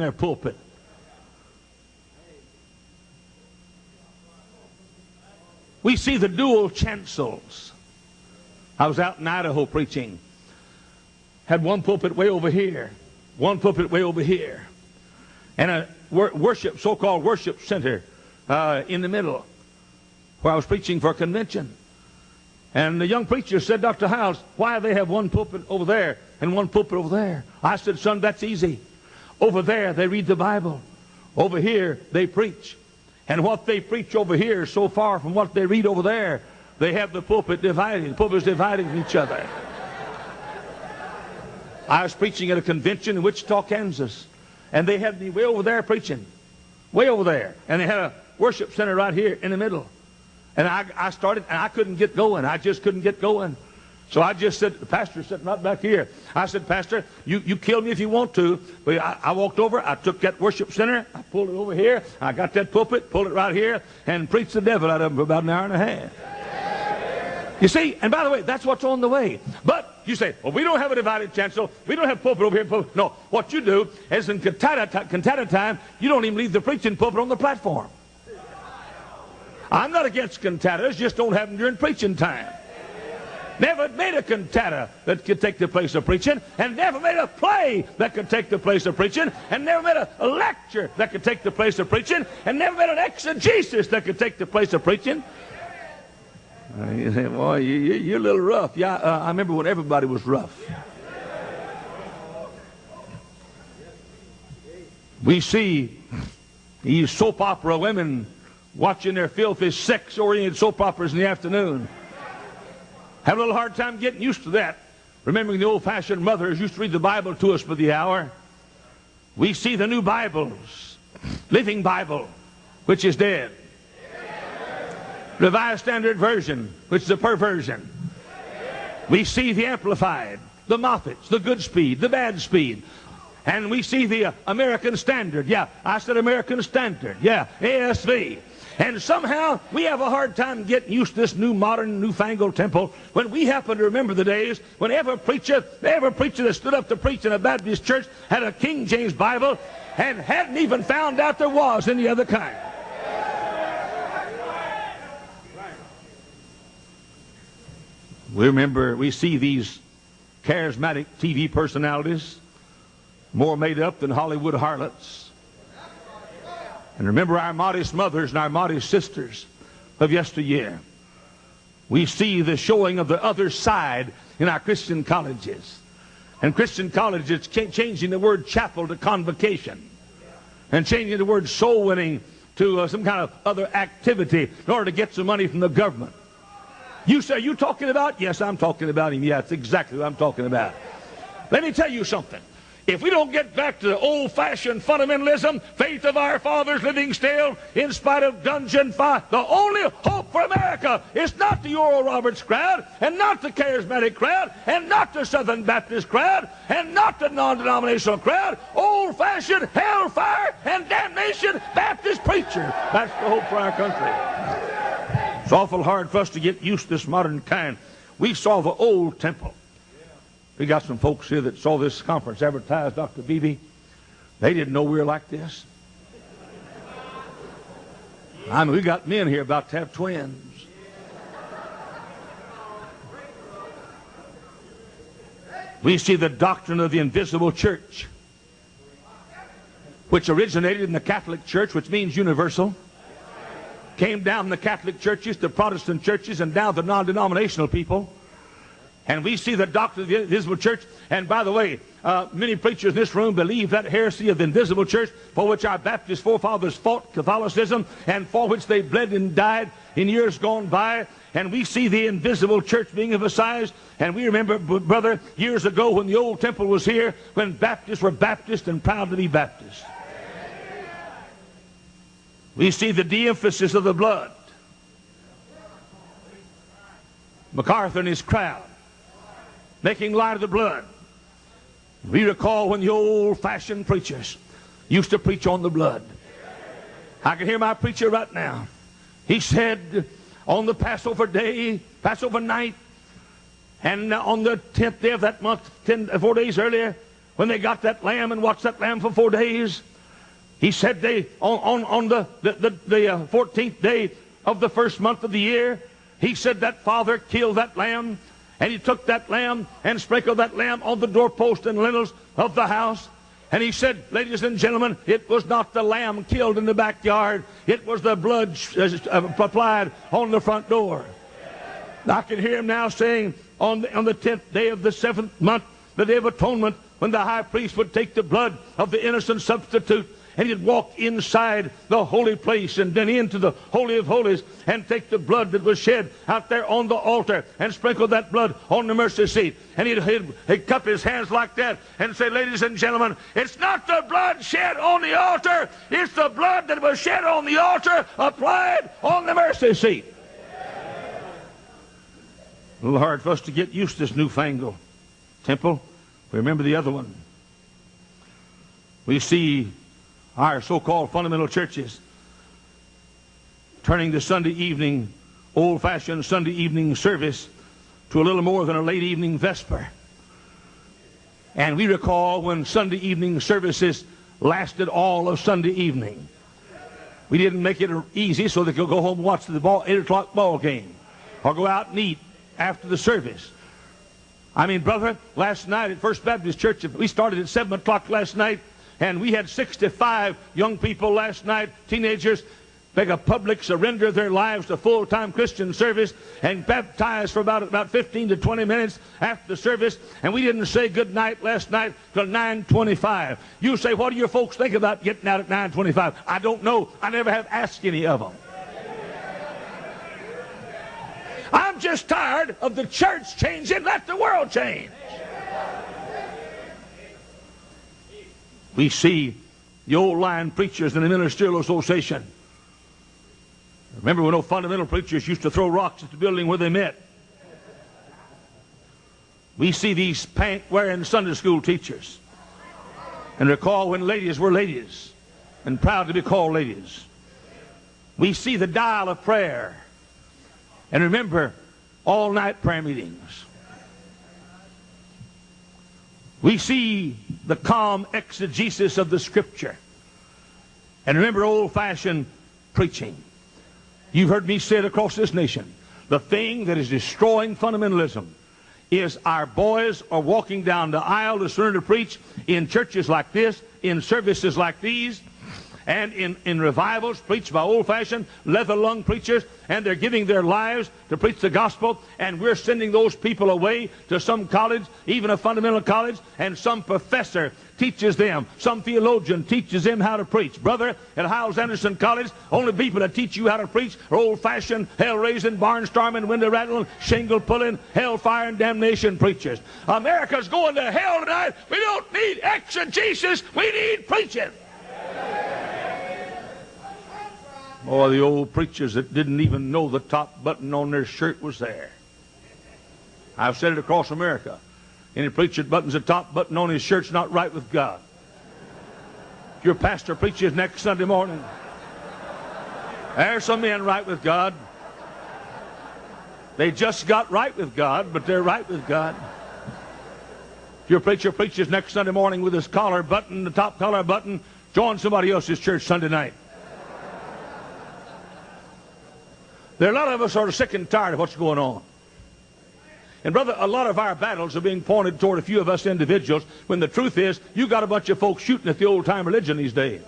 their pulpit. We see the dual chancels. I was out in Idaho preaching. Had one pulpit way over here, one pulpit way over here, and a worship, so-called worship center in the middle, where I was preaching for a convention. And the young preacher said, Dr. Hyles, why do they have one pulpit over there and one pulpit over there? I said, son, that's easy. Over there, they read the Bible. Over here, they preach. And what they preach over here is so far from what they read over there, they have the pulpit divided. The pulpit's dividing from each other. I was preaching at a convention in Wichita, Kansas, and they had me way over there preaching, way over there. And they had a worship center right here in the middle. And I started, and I couldn't get going. I just couldn't get going. So I just said, the pastor sitting right back here. I said, Pastor, you kill me if you want to. But I walked over, I took that worship center, I pulled it over here, I got that pulpit, pulled it right here, and preached the devil out of them for about an hour and a half. You see, and by the way, that's what's on the way. But you say, well, we don't have a divided chancel. We don't have pulpit over here. Pulpit. No, what you do is in cantata time, you don't even leave the preaching pulpit on the platform. I'm not against cantatas, just don't have them during preaching time. Never made a cantata that could take the place of preaching, and never made a play that could take the place of preaching, and never made a lecture that could take the place of preaching, and never made an exegesis that could take the place of preaching. You say, boy, you're a little rough. Yeah, I remember when everybody was rough. We see these soap opera women watching their filthy sex-oriented soap operas in the afternoon. Have a little hard time getting used to that. Remembering the old-fashioned mothers used to read the Bible to us for the hour. We see the new Bibles, Living Bible, which is dead. Revised Standard Version, which is a perversion. We see the Amplified, the Moffats, the Good Speed, the Bad Speed. And we see the American Standard. Yeah, I said American Standard. Yeah, ASV. And somehow we have a hard time getting used to this new modern, newfangled temple when we happen to remember the days when every preacher that stood up to preach in a Baptist church had a King James Bible and hadn't even found out there was any other kind. We see these charismatic TV personalities more made up than Hollywood harlots. And remember our modest mothers and our modest sisters of yesteryear. We see the showing of the other side in our Christian colleges. And Christian colleges changing the word chapel to convocation. And changing the word soul winning to some kind of other activity in order to get some money from the government. You say, you talking about? Yes, I'm talking about him. Yeah, that's exactly what I'm talking about. Let me tell you something. If we don't get back to the old-fashioned fundamentalism, faith of our fathers living still, in spite of dungeon fire, the only hope for America is not the Oral Roberts crowd, and not the charismatic crowd, and not the Southern Baptist crowd, and not the non-denominational crowd. Old-fashioned hellfire and damnation Baptist preacher. That's the hope for our country. It's awful hard for us to get used to this modern kind. We saw the old temple. We got some folks here that saw this conference advertised, Dr. Beebe. They didn't know we were like this. I mean, we got men here about to have twins. We see the doctrine of the invisible church, which originated in the Catholic Church, which means universal. Came down the Catholic churches, the Protestant churches, and down the non-denominational people. And we see the doctrine of the invisible church. And by the way, many preachers in this room believe that heresy of the invisible church, for which our Baptist forefathers fought Catholicism, and for which they bled and died in years gone by. And we see the invisible church being emphasized. And we remember, brother, years ago when the old temple was here, when Baptists were Baptist and proud to be Baptist. We see the de-emphasis of the blood. MacArthur and his crowd making light of the blood. We recall when the old-fashioned preachers used to preach on the blood. I can hear my preacher right now. He said on the Passover day, Passover night, and on the 10th day of that month, 4 days earlier, when they got that lamb and watched that lamb for 4 days, He said on the 14th day of the first month of the year, he said that father killed that lamb, and he took that lamb and sprinkled that lamb on the doorpost and lintels of the house. And he said, ladies and gentlemen, it was not the lamb killed in the backyard. It was the blood applied on the front door. I can hear him now saying on the 10th day of the 7th month, the Day of Atonement, when the high priest would take the blood of the innocent substitute, and he'd walk inside the holy place and then into the Holy of Holies and take the blood that was shed out there on the altar and sprinkle that blood on the mercy seat. And he'd cup his hands like that and say, ladies and gentlemen, it's not the blood shed on the altar, it's the blood that was shed on the altar applied on the mercy seat. A little hard for us to get used to this newfangled temple. We remember the other one. We see our so-called fundamental churches turning the Sunday evening, old-fashioned Sunday evening service to a little more than a late evening vesper. And we recall when Sunday evening services lasted all of Sunday evening. We didn't make it easy so they could go home and watch the 8 o'clock ball game or go out and eat after the service. I mean, brother, last night at First Baptist Church, we started at 7 o'clock last night, and we had 65 young people last night, teenagers, make a public surrender of their lives to full-time Christian service and baptized for about 15 to 20 minutes after the service. And we didn't say good night last night till 9:25. You say, what do your folks think about getting out at 9:25? I don't know. I never have asked any of them. I'm just tired of the church changing. Let the world change. We see the old line preachers in the Ministerial Association. Remember when no fundamental preachers used to throw rocks at the building where they met? We see these pant-wearing Sunday school teachers. And recall when ladies were ladies and proud to be called ladies. We see the dial of prayer. And remember, all-night prayer meetings. We see the calm exegesis of the Scripture. And remember old-fashioned preaching. You've heard me say it across this nation. The thing that is destroying fundamentalism is our boys are walking down the aisle to learn to preach in churches like this, in services like these, and in revivals preached by old-fashioned leather-lung preachers, and they're giving their lives to preach the gospel, and we're sending those people away to some college, even a fundamental college, and some professor teaches them, some theologian teaches them how to preach. Brother, at Hyles Anderson College, only people that teach you how to preach are old-fashioned, hell-raising, barnstorming, window-rattling, shingle-pulling, hellfire and damnation preachers. America's going to hell tonight. We don't need exegesis. We need preaching. Boy, the old preachers that didn't even know the top button on their shirt was there. I've said it across America. Any preacher that buttons the top button on his shirt's not right with God. If your pastor preaches next Sunday morning, there's some men right with God. They just got right with God, but they're right with God. If your preacher preaches next Sunday morning with his collar button, the top collar button, join somebody else's church Sunday night. There are a lot of us are sick and tired of what's going on. And brother, a lot of our battles are being pointed toward a few of us individuals, when the truth is, you got a bunch of folks shooting at the old-time religion these days.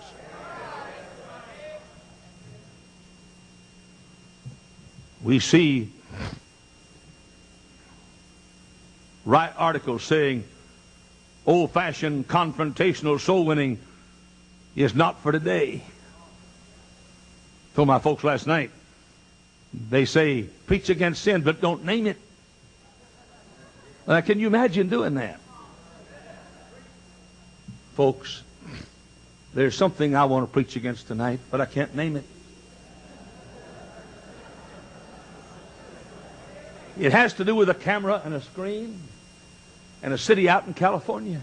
We see right articles saying old-fashioned confrontational soul winning is not for today. Told my folks last night, they say, preach against sin, but don't name it. Can you imagine doing that? Folks, there's something I want to preach against tonight, but I can't name it. It has to do with a camera and a screen and a city out in California.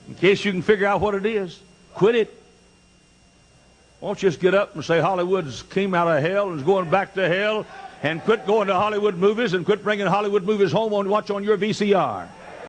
In case you can figure out what it is, quit it. Won't you just get up and say Hollywood's came out of hell and is going back to hell, and quit going to Hollywood movies and quit bringing Hollywood movies home and watch on your VCR.